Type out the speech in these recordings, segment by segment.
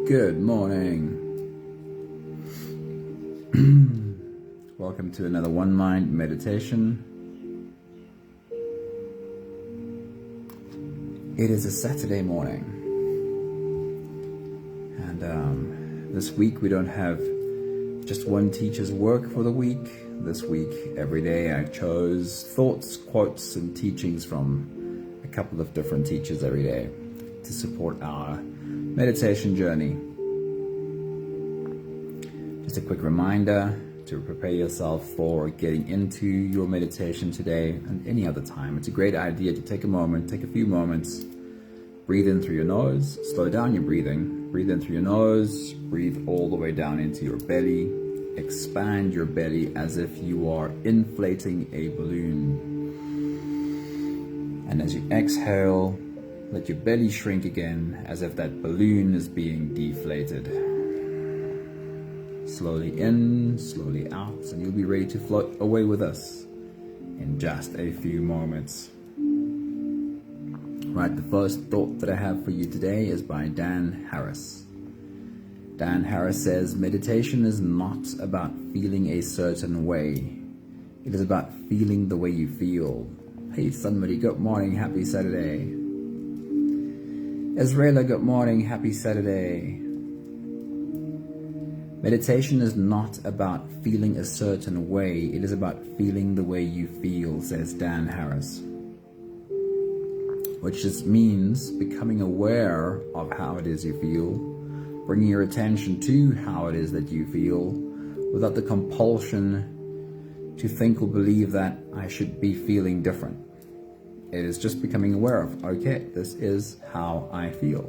Good morning. Welcome to another One Mind meditation. It is a Saturday morning, and this week we don't have just one teacher's work for the week. This week, every day, I chose thoughts, quotes, and teachings from a couple of different teachers every day to support our meditation journey. Just a quick reminder to prepare yourself for getting into your meditation today and any other time. It's a great idea to take a few moments, breathe in through your nose, slow down your breathing, breathe in through your nose, breathe all the way down into your belly, expand your belly as if you are inflating a balloon. And as you exhale, let your belly shrink again as if that balloon is being deflated. Slowly in, slowly out, and you'll be ready to float away with us in just a few moments. Right, the first thought that I have for you today is by Dan Harris. Dan Harris says, meditation is not about feeling a certain way. It is about feeling the way you feel. Hey somebody, good morning, happy Saturday. Israela, good morning, happy Saturday. Meditation is not about feeling a certain way. It is about feeling the way you feel, says Dan Harris. Which just means becoming aware of how it is you feel, bringing your attention to how it is that you feel, without the compulsion to think or believe that I should be feeling different. It is just becoming aware of, okay, this is how I feel.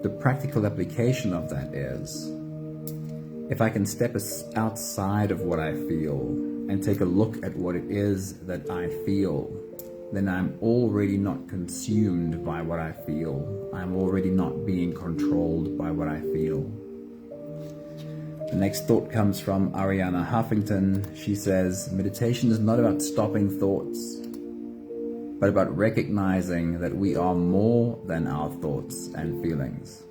The practical application of that is, if I can step outside of what I feel and take a look at what it is that I feel, then I'm already not consumed by what I feel. I'm already not being controlled by what I feel. The next thought comes from Ariana Huffington. She says, meditation is not about stopping thoughts, but about recognizing that we are more than our thoughts and feelings.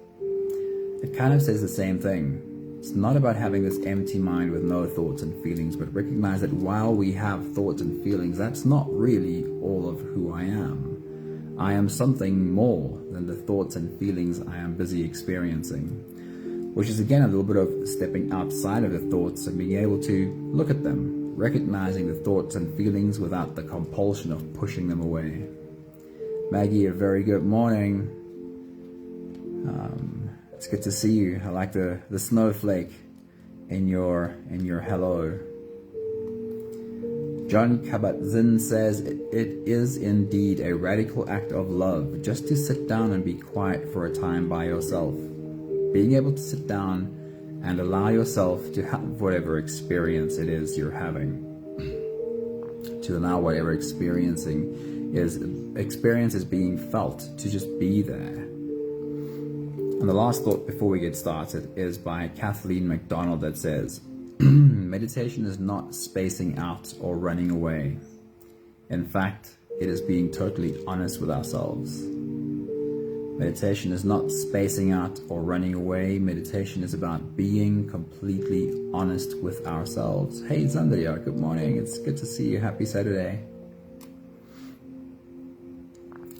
It kind of says the same thing. It's not about having this empty mind with no thoughts and feelings, but recognize that while we have thoughts and feelings, that's not really all of who I am. I am something more than the thoughts and feelings I am busy experiencing. Which is again a little bit of stepping outside of the thoughts and being able to look at them, recognizing the thoughts and feelings without the compulsion of pushing them away. Maggie, a very good morning. It's good to see you. I like the snowflake in your hello. John Kabat-Zinn says, it is indeed a radical act of love just to sit down and be quiet for a time by yourself. Being able to sit down and allow yourself to have whatever experience it is you're having. To allow whatever experience is being felt, to just be there. And the last thought before we get started is by Kathleen McDonald that says, meditation is not spacing out or running away. In fact, it is being totally honest with ourselves. Meditation is not spacing out or running away. Meditation is about being completely honest with ourselves. Hey Zandria, good morning. It's good to see you. Happy Saturday.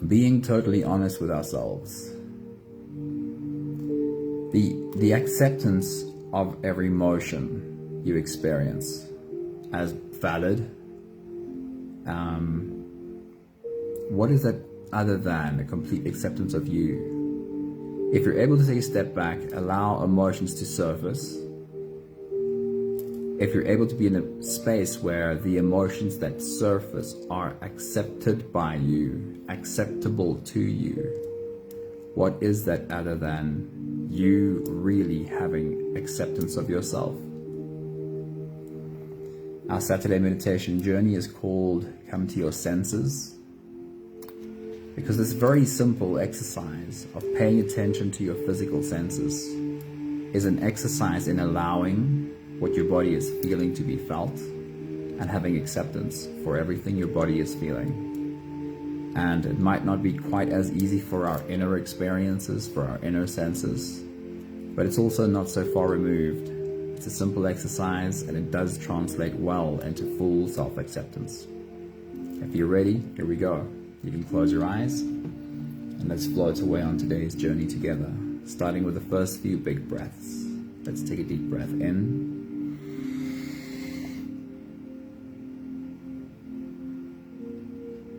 Being totally honest with ourselves. The acceptance of every emotion you experience as valid. What is that other than a complete acceptance of you? If you're able to take a step back, allow emotions to surface. If you're able to be in a space where the emotions that surface are accepted by you, acceptable to you, what is that other than you really having acceptance of yourself? Our Saturday meditation journey is called Come to Your Senses, because this very simple exercise of paying attention to your physical senses is an exercise in allowing what your body is feeling to be felt and having acceptance for everything your body is feeling. And it might not be quite as easy for our inner experiences, for our inner senses, but it's also not so far removed. It's a simple exercise, and it does translate well into full self-acceptance. If you're ready, here we go. You can close your eyes, and let's float away on today's journey together, starting with the first few big breaths. Let's take a deep breath in.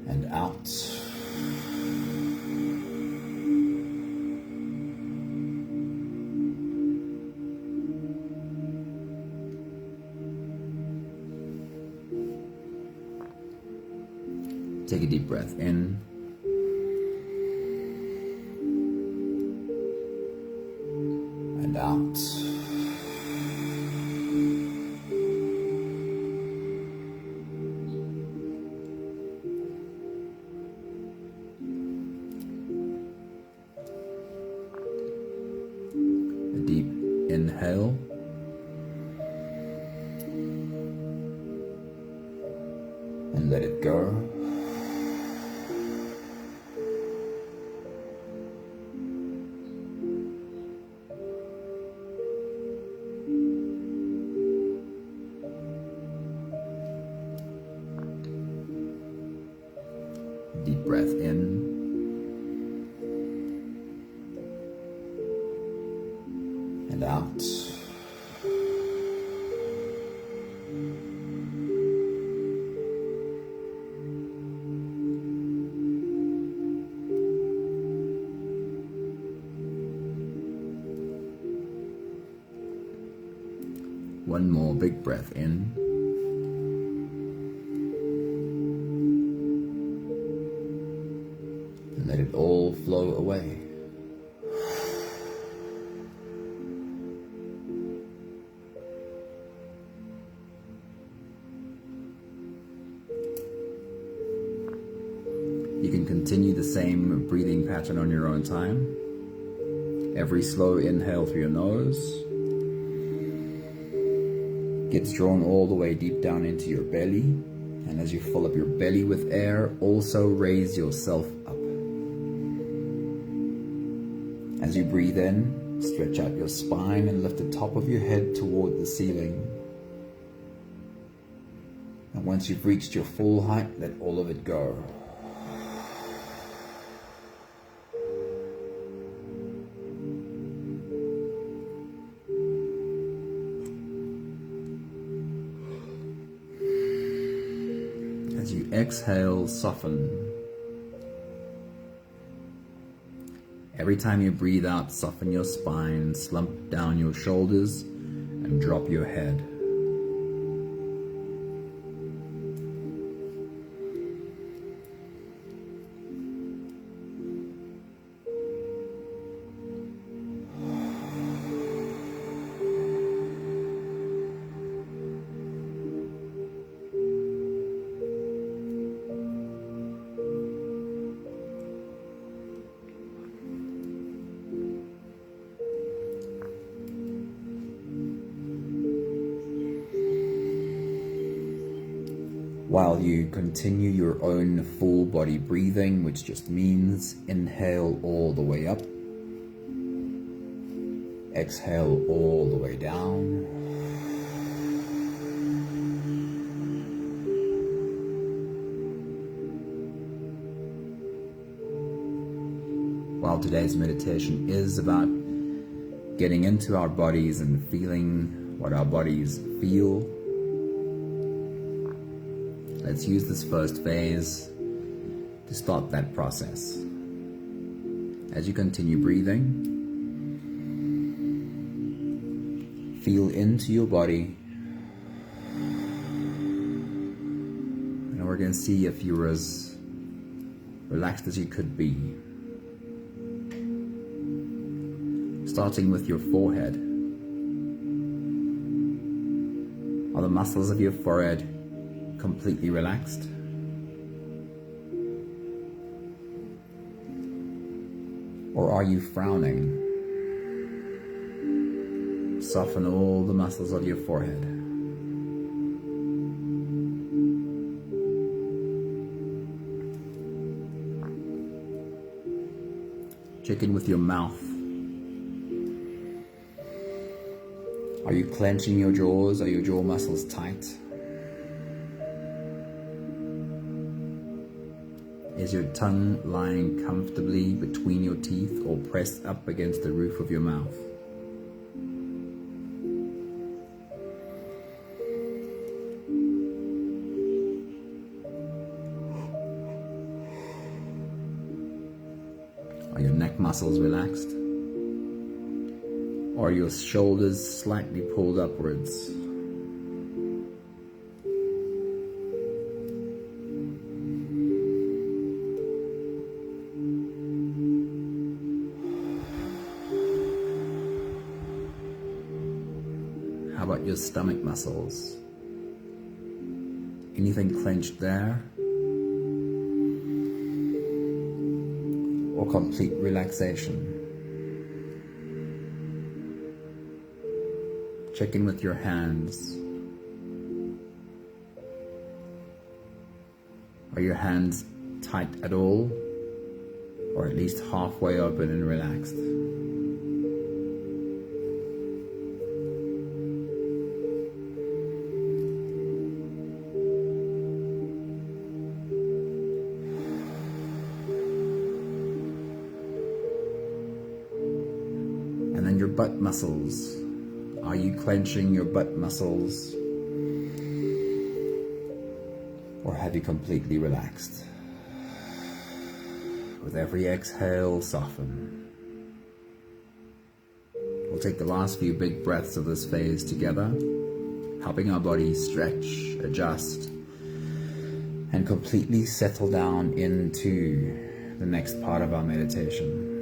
And out. Take a deep breath in. And out. A deep inhale. And let it go. Deep breath in. And out. One more big breath in. And let it all flow away. You can continue the same breathing pattern on your own time. Every slow inhale through your nose gets drawn all the way deep down into your belly, and as you fill up your belly with air, also raise yourself up. As you breathe in, stretch out your spine and lift the top of your head toward the ceiling. And once you've reached your full height, let all of it go. As you exhale, soften. Every time you breathe out, soften your spine, slump down your shoulders, and drop your head. While you continue your own full body breathing, which just means inhale all the way up, exhale all the way down, while today's meditation is about getting into our bodies and feeling what our bodies feel, let's use this first phase to start that process. As you continue breathing, feel into your body, and we're going to see if you're as relaxed as you could be. Starting with your forehead. Are the muscles of your forehead completely relaxed? Or are you frowning? Soften all the muscles of your forehead. Check in with your mouth. Are you clenching your jaws? Are your jaw muscles tight? Is your tongue lying comfortably between your teeth or pressed up against the roof of your mouth? Are your neck muscles relaxed? Or are your shoulders slightly pulled upwards? How about your stomach muscles? Anything clenched there? Or complete relaxation? Check in with your hands. Are your hands tight at all? Or at least halfway open and relaxed? And then your butt muscles. Are you clenching your butt muscles? Or have you completely relaxed? With every exhale, soften. We'll take the last few big breaths of this phase together, helping our body stretch, adjust, and completely settle down into the next part of our meditation.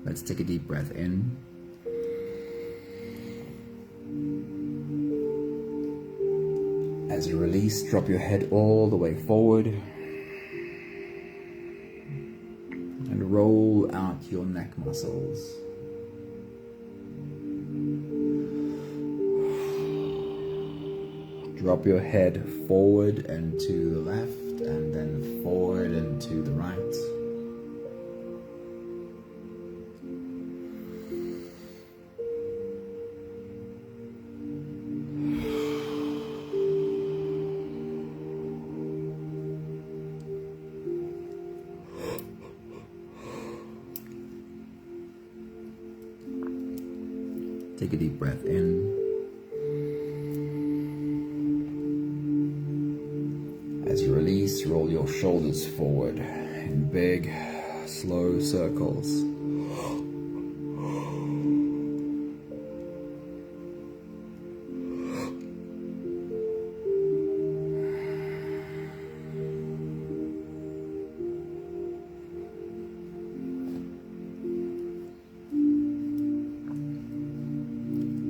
Let's take a deep breath in. As you release, drop your head all the way forward and roll out your neck muscles. Drop your head forward and to the left, and then forward and to the right. Take a deep breath in. As you release, roll your shoulders forward in big, slow circles.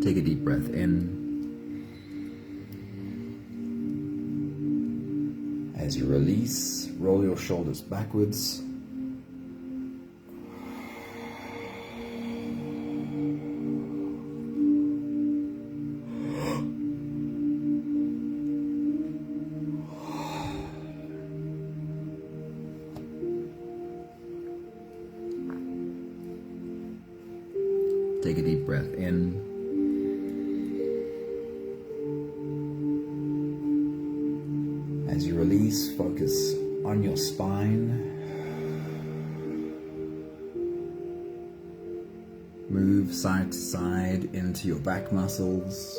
Take a deep breath in. As you release, roll your shoulders backwards. Take a deep breath in. As you release, focus on your spine. Move side to side into your back muscles.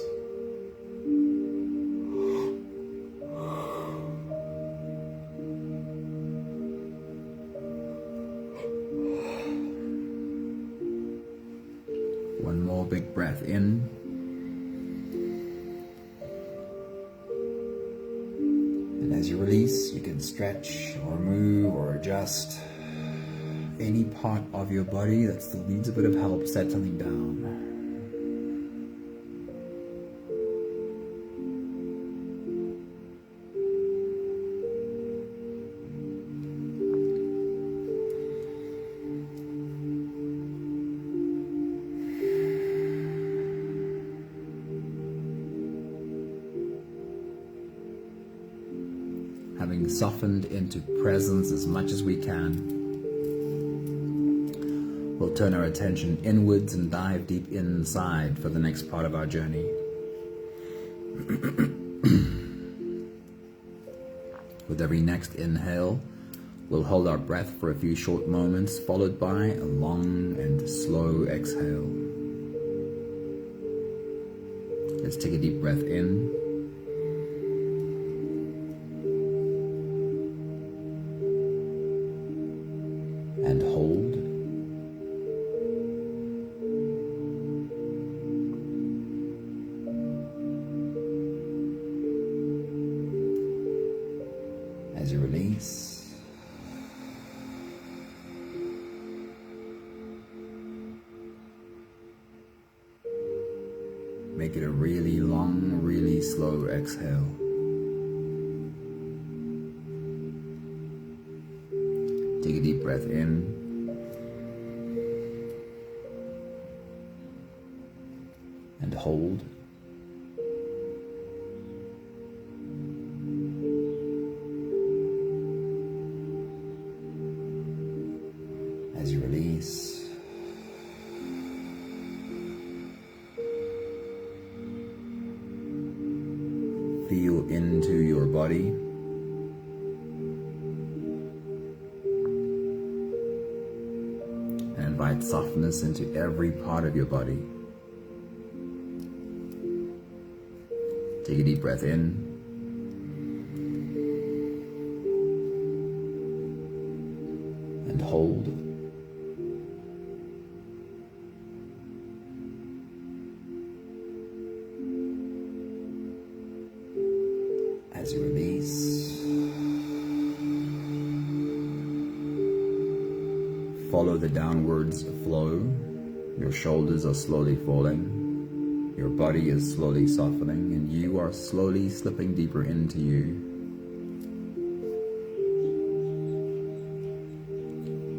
One more big breath in. And as you release, you can stretch or move or adjust any part of your body that still needs a bit of help settling down. Having softened into presence as much as we can, We'll turn our attention inwards and dive deep inside for the next part of our journey. With every next inhale, we'll hold our breath for a few short moments, followed by a long and slow exhale. Let's take a deep breath in. And hold. As you release, make it a really long, really slow exhale. Take a deep breath in. And hold. As you release, feel into your body. And invite softness into every part of your body. Take a deep breath in. And hold. As you release, follow the downwards flow. Your shoulders are slowly falling. Your body is slowly softening, and you are slowly slipping deeper into you.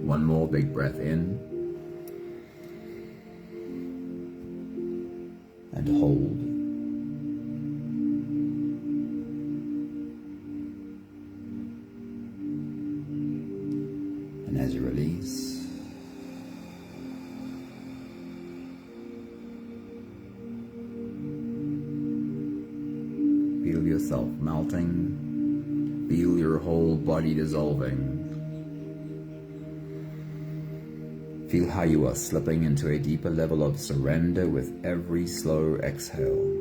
One more big breath in. And hold. And as you release, feel yourself melting. Feel your whole body dissolving. Feel how you are slipping into a deeper level of surrender with every slow exhale.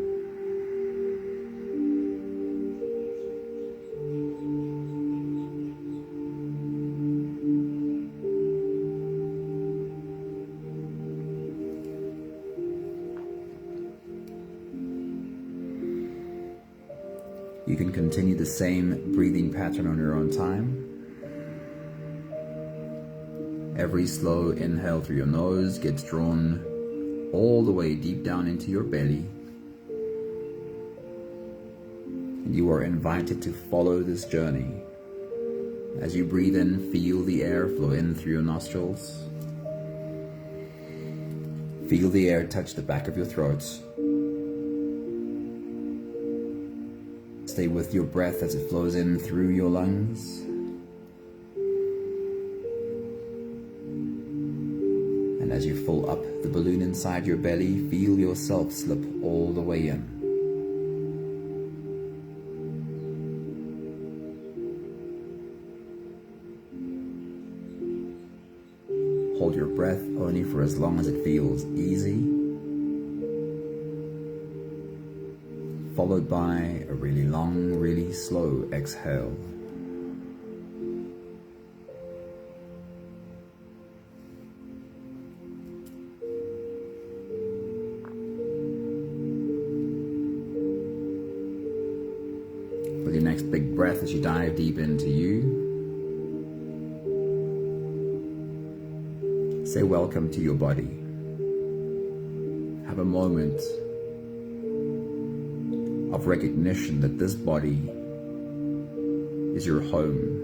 You can continue the same breathing pattern on your own time. Every slow inhale through your nose gets drawn all the way deep down into your belly. And you are invited to follow this journey. As you breathe in, feel the air flow in through your nostrils. Feel the air touch the back of your throat. Stay with your breath as it flows in through your lungs. And as you fill up the balloon inside your belly, feel yourself slip all the way in. Hold your breath only for as long as it feels easy, followed by a really long, really slow exhale. With your next big breath as you dive deep into you, say welcome to your body. Have a moment of recognition that this body is your home.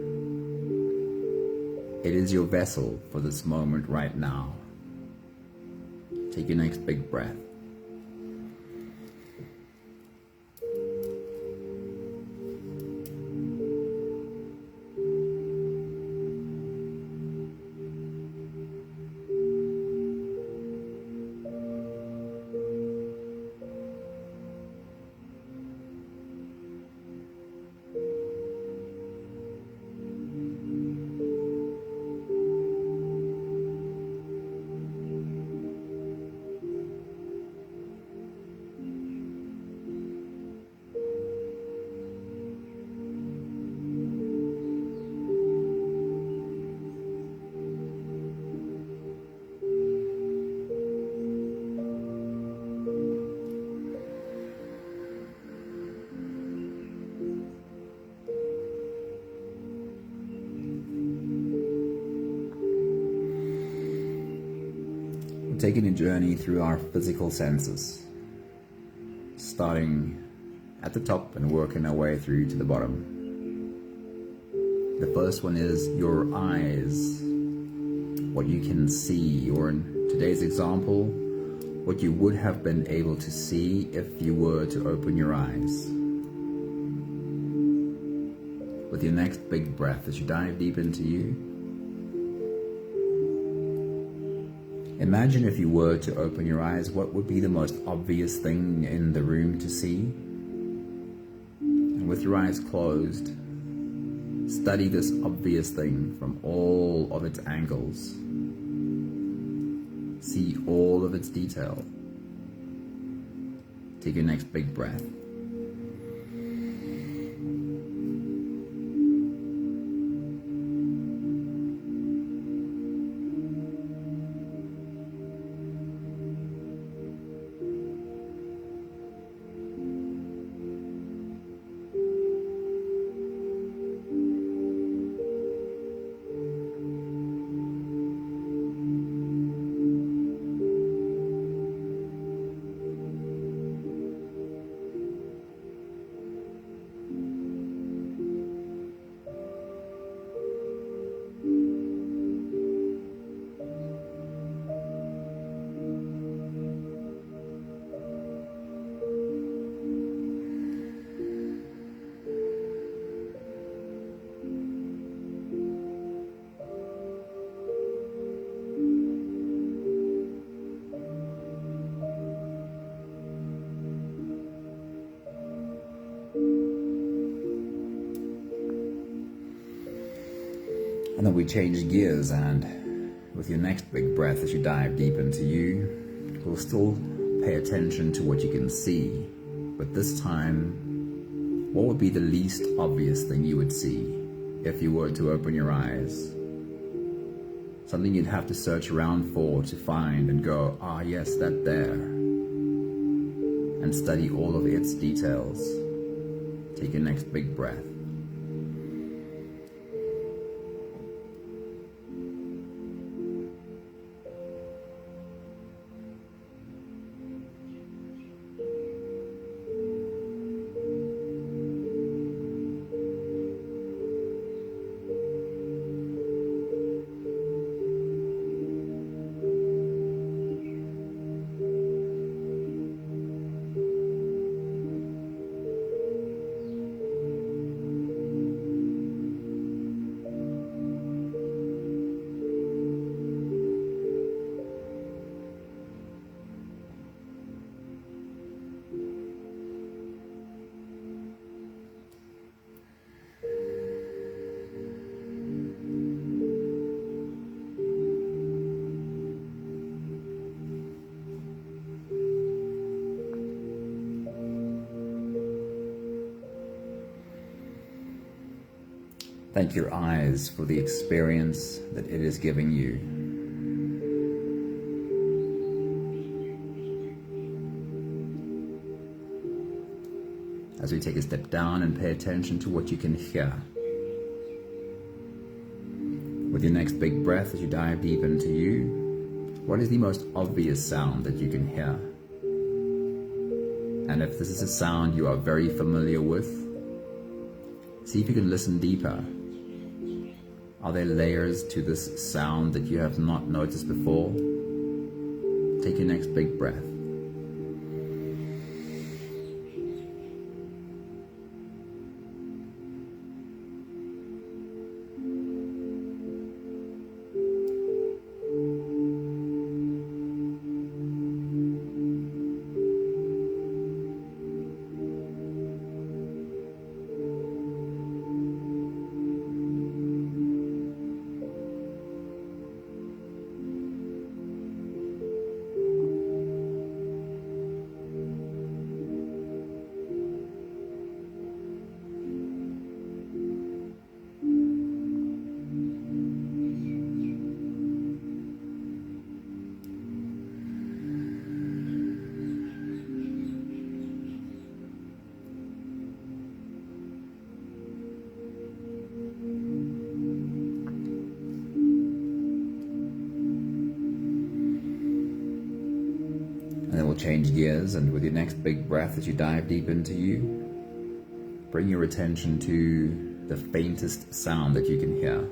It is your vessel for this moment right now. Take your next big breath. taking a journey through our physical senses, starting at the top and working our way through to the bottom. The first one is your eyes, what you can see, or in today's example, what you would have been able to see if you were to open your eyes. With your next big breath, as you dive deep into you, imagine if you were to open your eyes, what would be the most obvious thing in the room to see? And with your eyes closed, study this obvious thing from all of its angles. See all of its detail. Take your next big breath. And then we change gears, and with your next big breath as you dive deep into you, we'll still pay attention to what you can see, but this time, what would be the least obvious thing you would see if you were to open your eyes? Something you'd have to search around for to find and go, ah yes, that there, and study all of its details. Take your next big breath. Thank your eyes for the experience that it is giving you. As we take a step down and pay attention to what you can hear. With your next big breath as you dive deep into you, what is the most obvious sound that you can hear? And if this is a sound you are very familiar with, see if you can listen deeper. Are there layers to this sound that you have not noticed before? Take your next big breath. we'll change gears, and with your next big breath as you dive deep into you, bring your attention to the faintest sound that you can hear.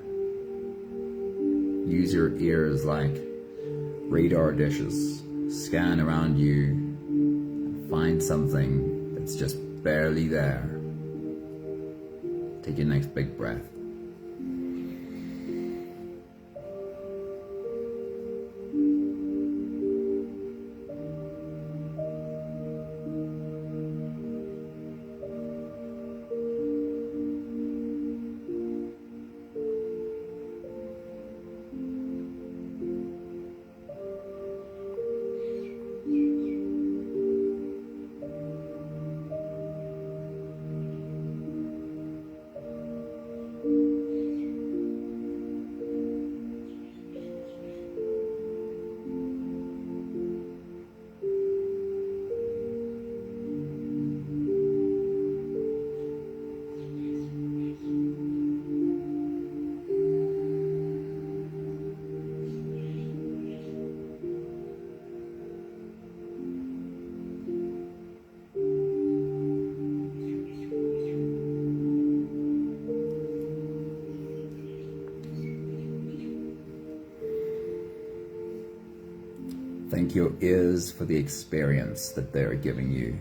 Use your ears like radar dishes. Scan around you and find something that's just barely there. Take your next big breath. Thank your ears for the experience that they're giving you.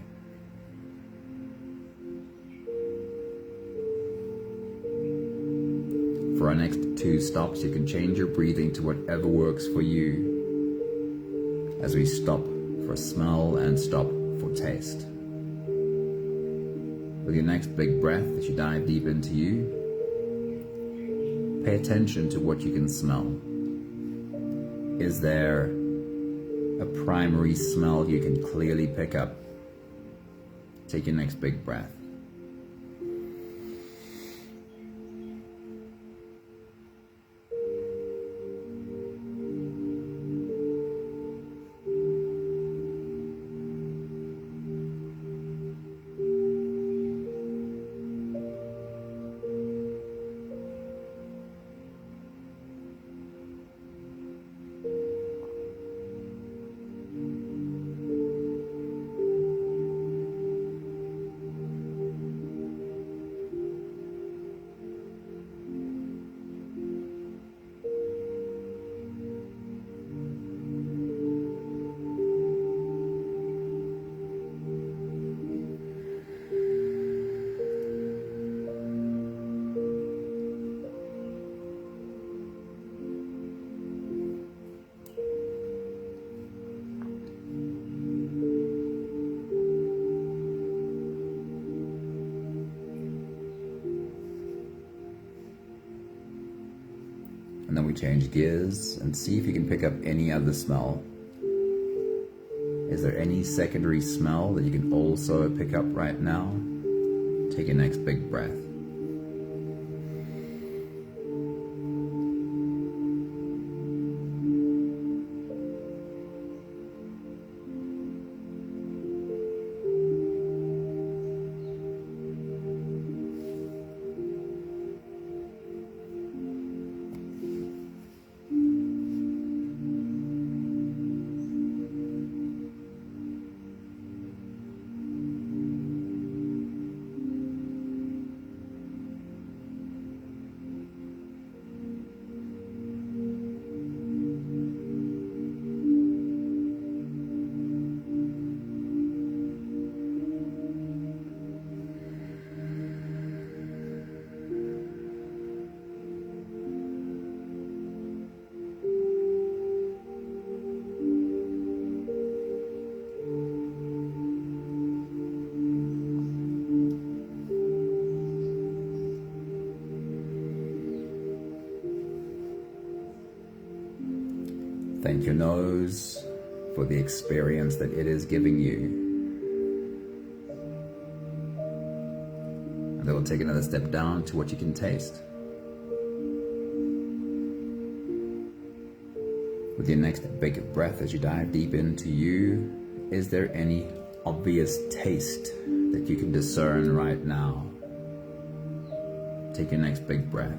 For our next 2 stops, you can change your breathing to whatever works for you as we stop for smell and stop for taste. With your next big breath, as you dive deep into you, pay attention to what you can smell. Is there a primary smell you can clearly pick up? Take your next big breath. And then we change gears and see if you can pick up any other smell. Is there any secondary smell that you can also pick up right now? Take your next big breath. Thank your nose for the experience that it is giving you. And then we'll take another step down to what you can taste. With your next big breath as you dive deep into you, is there any obvious taste that you can discern right now? Take your next big breath.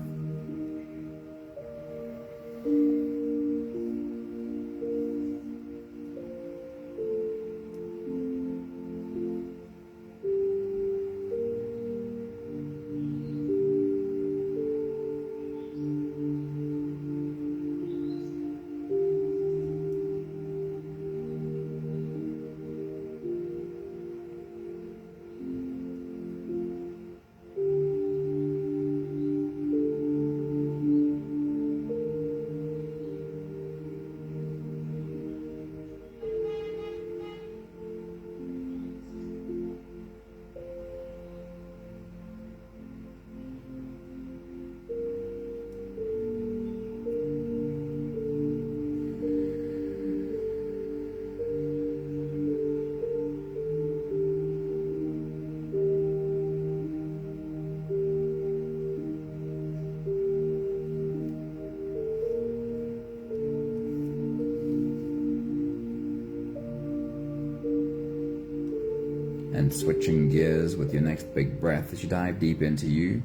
And switching gears with your next big breath as you dive deep into you,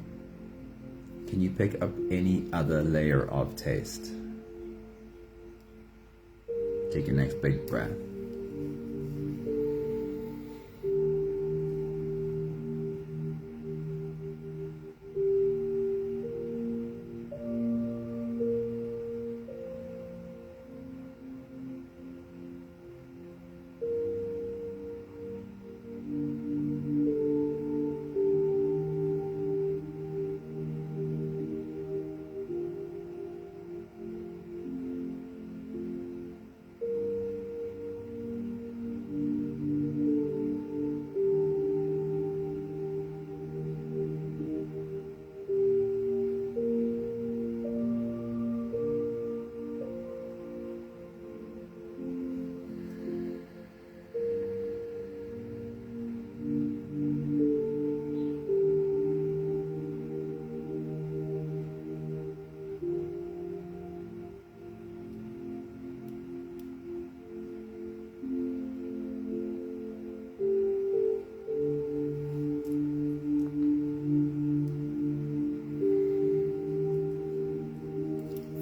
can you pick up any other layer of taste? Take your next big breath.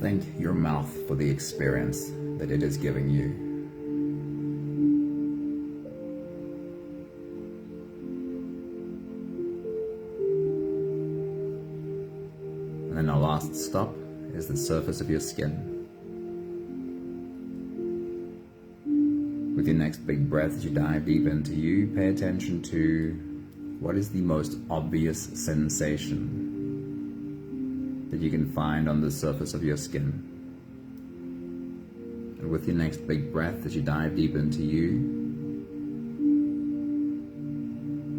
Thank your mouth for the experience that it is giving you. And then our last stop is the surface of your skin. With your next big breath as you dive deep into you, pay attention to what is the most obvious sensation that you can find on the surface of your skin. And with your next big breath as you dive deep into you,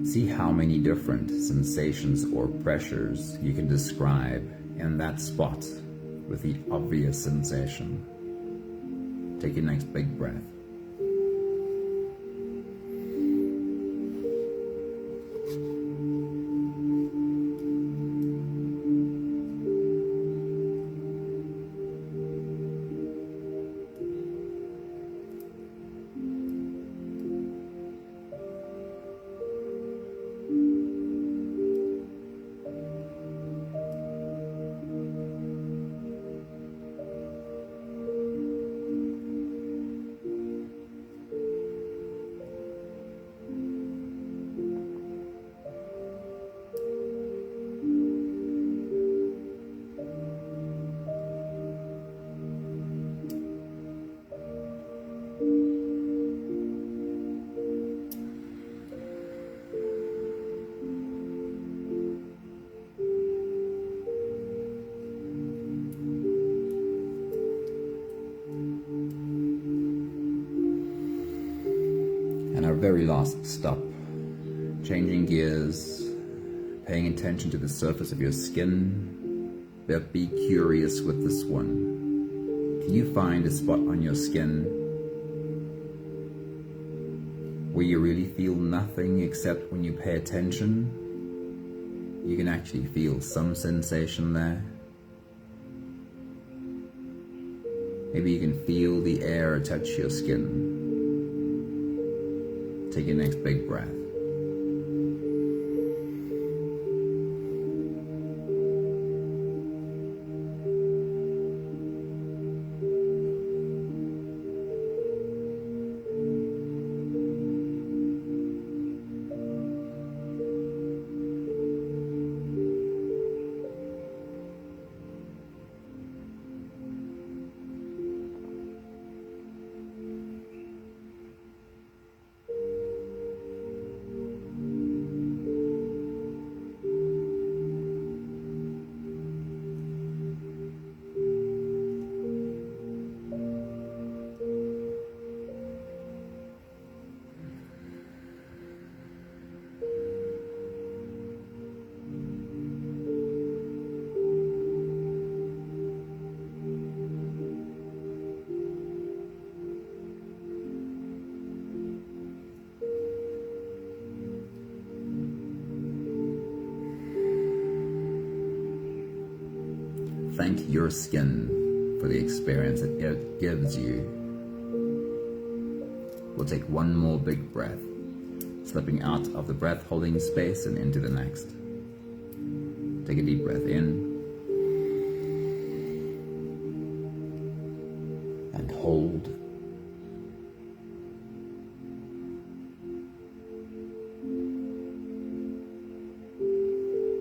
see how many different sensations or pressures you can describe in that spot with the obvious sensation. Take your next big breath. And our very last stop, changing gears, paying attention to the surface of your skin, but be curious with this one. Can you find a spot on your skin where you really feel nothing except when you pay attention, you can actually feel some sensation there? Maybe you can feel the air touch your skin. Take your next big breath. Thank your skin for the experience that it gives you. We'll take one more big breath. slipping out of the breath holding space and into the next. Take a deep breath in and hold.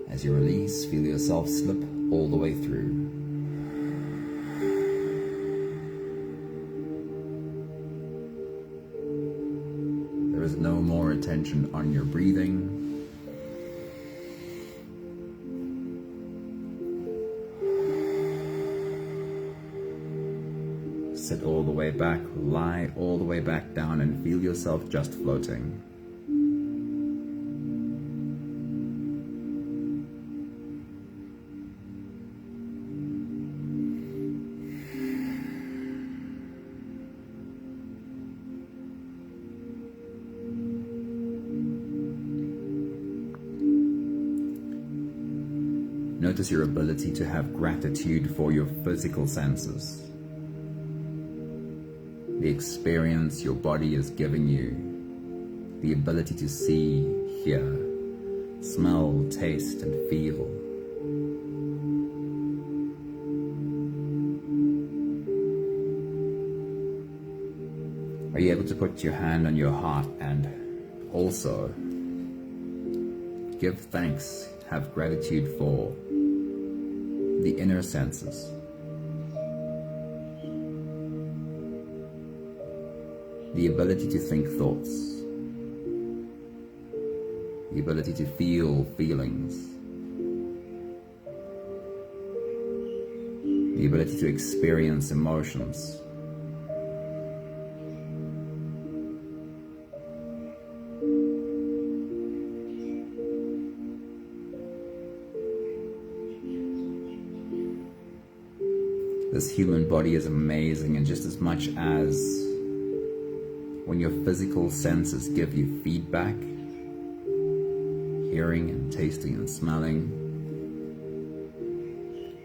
As you release, feel yourself slip all the way through. There is no more attention on your breathing. Sit all the way back, lie all the way back down, and feel yourself just floating. Notice your ability to have gratitude for your physical senses. The experience your body is giving you, the ability to see, hear, smell, taste, and feel. Are you able to put your hand on your heart and also give thanks, have gratitude for the inner senses? The ability to think thoughts, the ability to feel feelings, the ability to experience emotions. This human body is amazing, and just as much as when your physical senses give you feedback, hearing and tasting and smelling,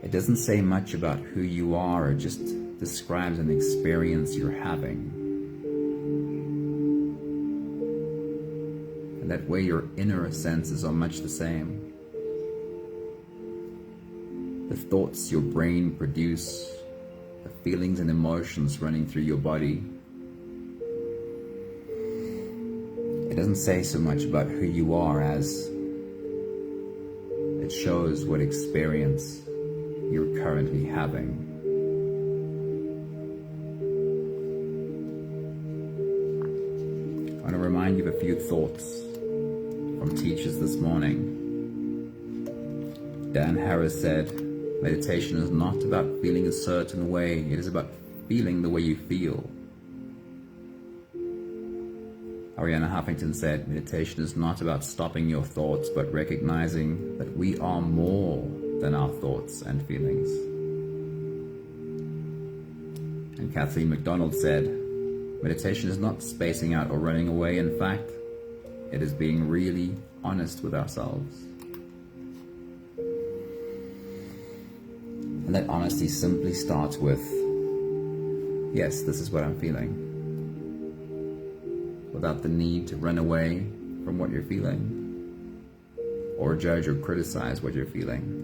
it doesn't say much about who you are, it just describes an experience you're having. And that way your inner senses are much the same. The thoughts your brain produce, the feelings and emotions running through your body, it doesn't say so much about who you are as it shows what experience you're currently having. I want to remind you of a few thoughts from teachers this morning. Dan Harris said, meditation is not about feeling a certain way, it is about feeling the way you feel. Arianna Huffington said, meditation is not about stopping your thoughts, but recognizing that we are more than our thoughts and feelings. And Kathleen McDonald said, meditation is not spacing out or running away. In fact, it is being really honest with ourselves. And that honesty simply starts with, yes, this is what I'm feeling, without the need to run away from what you're feeling or judge or criticize what you're feeling.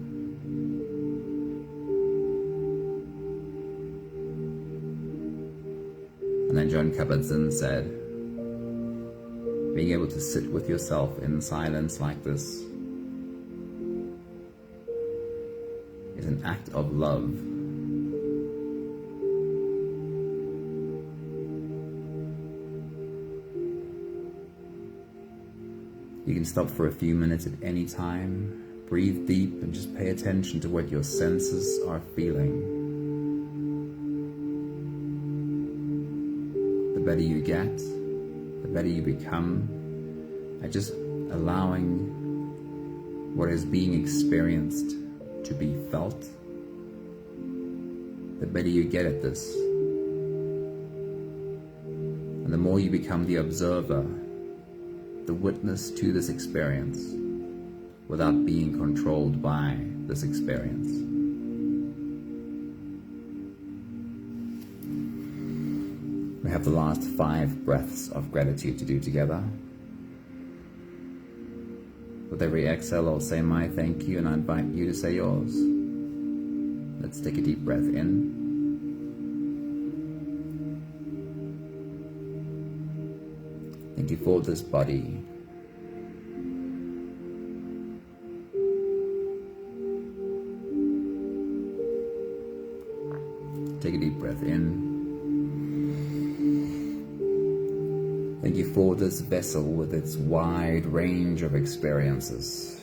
And then John Kabat-Zinn said, being able to sit with yourself in silence like this is an act of love. You can stop for a few minutes at any time, breathe deep, and just pay attention to what your senses are feeling. The better you get, the better you become at just allowing what is being experienced to be felt. The better you get at this. And the more you become the observer, the witness to this experience, without being controlled by this experience. We have the last 5 breaths of gratitude to do together. With every exhale, I'll say my thank you, and I invite you to say yours. Let's take a deep breath in. Thank you for this body. Take a deep breath in. Thank you for this vessel with its wide range of experiences.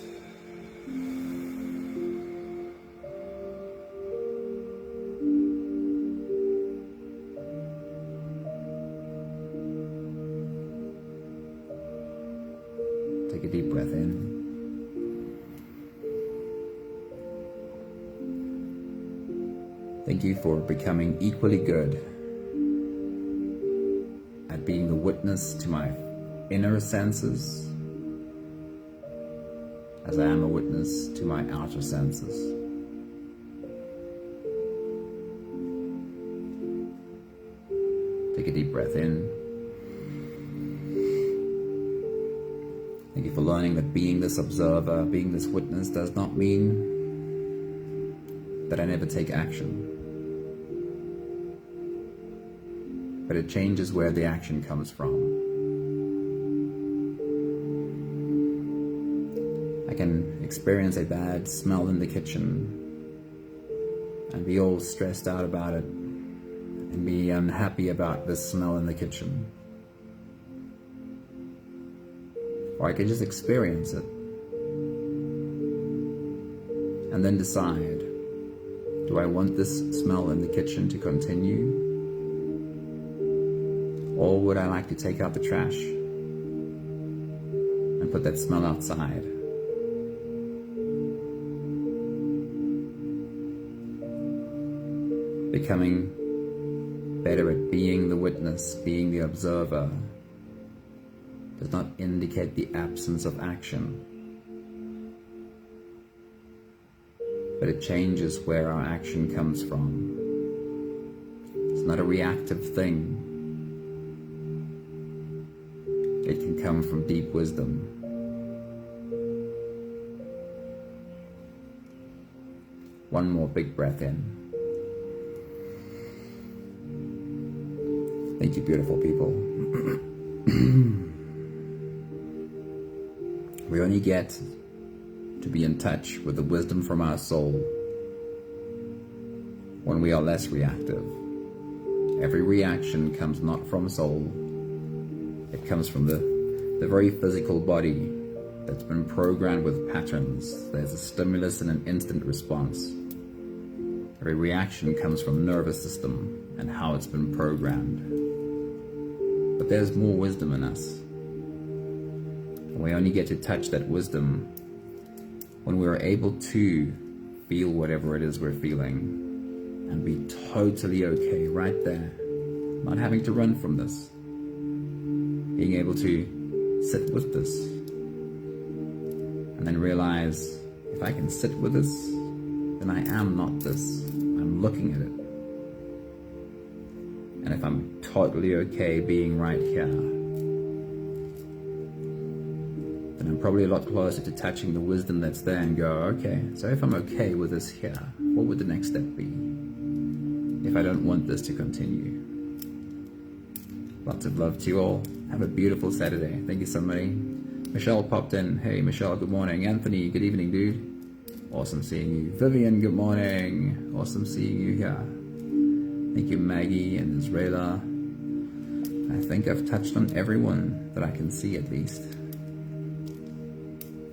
Take a deep breath in. Thank you for becoming equally good at being the witness to my inner senses as I am a witness to my outer senses. Take a deep breath in. Thank you for learning that being this observer, being this witness does not mean that I never take action. But it changes where the action comes from. I can experience a bad smell in the kitchen and be all stressed out about it and be unhappy about this smell in the kitchen. Or I can just experience it and then decide, do I want this smell in the kitchen to continue? Or would I like to take out the trash and put that smell outside? Becoming better at being the witness, being the observer, does not indicate the absence of action, but it changes where our action comes from. It's not a reactive thing. It can come from deep wisdom. One more big breath in. Thank you, beautiful people. We only get to be in touch with the wisdom from our soul when we are less reactive. Every reaction comes not from soul. It comes from the very physical body that's been programmed with patterns. There's a stimulus and an instant response. Every reaction comes from nervous system and how it's been programmed. But there's more wisdom in us. And we only get to touch that wisdom when we're able to feel whatever it is we're feeling and be totally okay right there, not having to run from this. Being able to sit with this and then realize, if I can sit with this, then I am not this. I'm looking at it. And if I'm totally okay being right here, then I'm probably a lot closer to touching the wisdom that's there and go, okay, so if I'm okay with this here, what would the next step be if I don't want this to continue? Lots of love to you all. Have a beautiful Saturday. Thank you so much. Michelle popped in. Hey, Michelle, good morning. Anthony, good evening, dude. Awesome seeing you. Vivian, good morning. Awesome seeing you here. Thank you, Maggie and Israela. I think I've touched on everyone that I can see at least.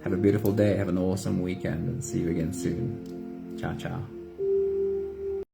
Have a beautiful day. Have an awesome weekend and see you again soon. Ciao, ciao.